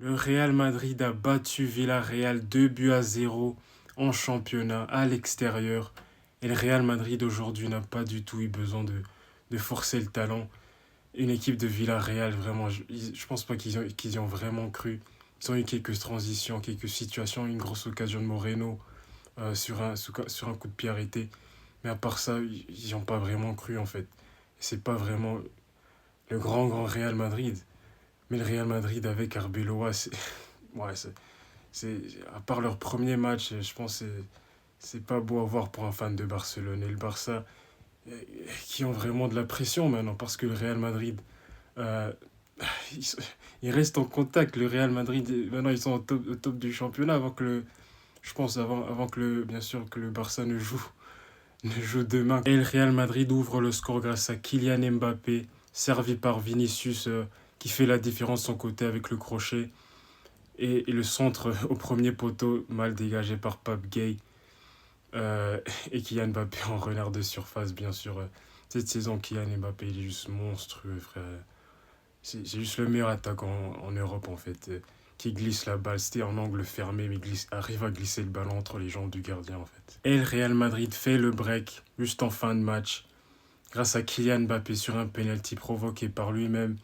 Le Real Madrid a battu Villarreal 2 buts à 0 en championnat à l'extérieur. Et le Real Madrid aujourd'hui n'a pas du tout eu besoin de forcer le talent. Une équipe de Villarreal, vraiment, je pense pas qu'ils y ont vraiment cru. Ils ont eu quelques transitions, quelques situations, une grosse occasion de Moreno sur un coup de pied arrêté. Mais à part ça, ils n'y ont pas vraiment cru en fait. C'est pas vraiment le grand Real Madrid. Mais le Real Madrid avec Arbeloa, ouais, c'est, à part leur premier match, je pense que c'est pas beau à voir pour un fan de Barcelone. Et le Barça, qui ont vraiment de la pression maintenant, parce que le Real Madrid, euh, ils, ils restent en contact. Le Real Madrid, maintenant ils sont au top du championnat je pense avant bien sûr, que le Barça ne joue demain. Et le Real Madrid ouvre le score grâce à Kylian Mbappé, servi par Vinicius, qui fait la différence de son côté avec le crochet. Et le centre au premier poteau, mal dégagé par Pape Gay. Euh, et Kylian Mbappé en renard de surface, bien sûr. Cette saison, Kylian Mbappé, il est juste monstrueux, frère. C'est juste le meilleur attaquant en Europe, en fait. Qui glisse la balle. C'était en angle fermé, mais arrive à glisser le ballon entre les jambes du gardien, en fait. Et le Real Madrid fait le break, juste en fin de match, grâce à Kylian Mbappé sur un penalty provoqué par lui-même.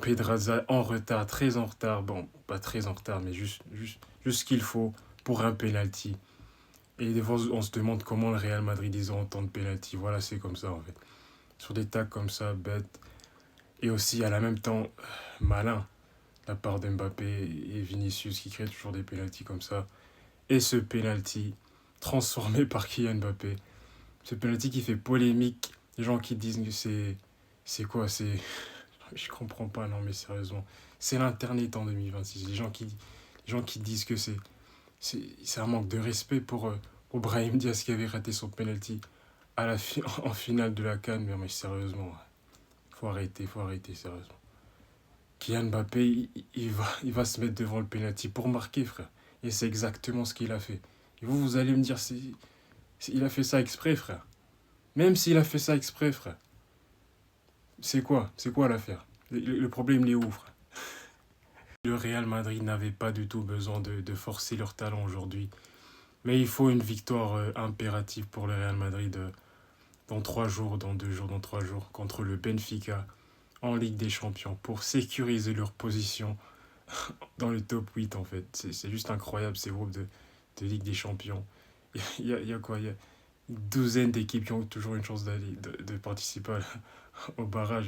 Pedraza en retard, très en retard. Bon, pas très en retard, mais juste ce qu'il faut pour un penalty. Et des fois, on se demande comment le Real Madrid, ils ont autant de penalty. Voilà, c'est comme ça, en fait. Sur des tacs comme ça, bêtes. Et aussi, à la même temps, malin, de la part d'Mbappé et Vinicius qui créent toujours des penalties comme ça. Et ce penalty transformé par Kylian Mbappé. Ce penalty qui fait polémique. Les gens qui disent que c'est quoi? Je comprends pas, non, mais sérieusement. C'est l'Internet en 2026. Les gens qui disent que c'est un manque de respect pour Brahim Diaz qui avait raté son penalty en finale de la CAN. Mais sérieusement, faut arrêter, sérieusement. Kylian Mbappé, il va se mettre devant le penalty pour marquer, frère. Et c'est exactement ce qu'il a fait. Et vous allez me dire, il a fait ça exprès, frère. Même s'il a fait ça exprès, frère. C'est quoi l'affaire? Le problème, il est où, frère? Le Real Madrid n'avait pas du tout besoin de forcer leur talent aujourd'hui. Mais il faut une victoire impérative pour le Real Madrid dans 3 jours, dans 2 jours, dans 3 jours, contre le Benfica en Ligue des Champions pour sécuriser leur position dans le top 8 en fait. C'est juste incroyable ces groupes de Ligue des Champions. Il y a quoi? Il y a une douzaine d'équipes qui ont toujours une chance de participer au barrage.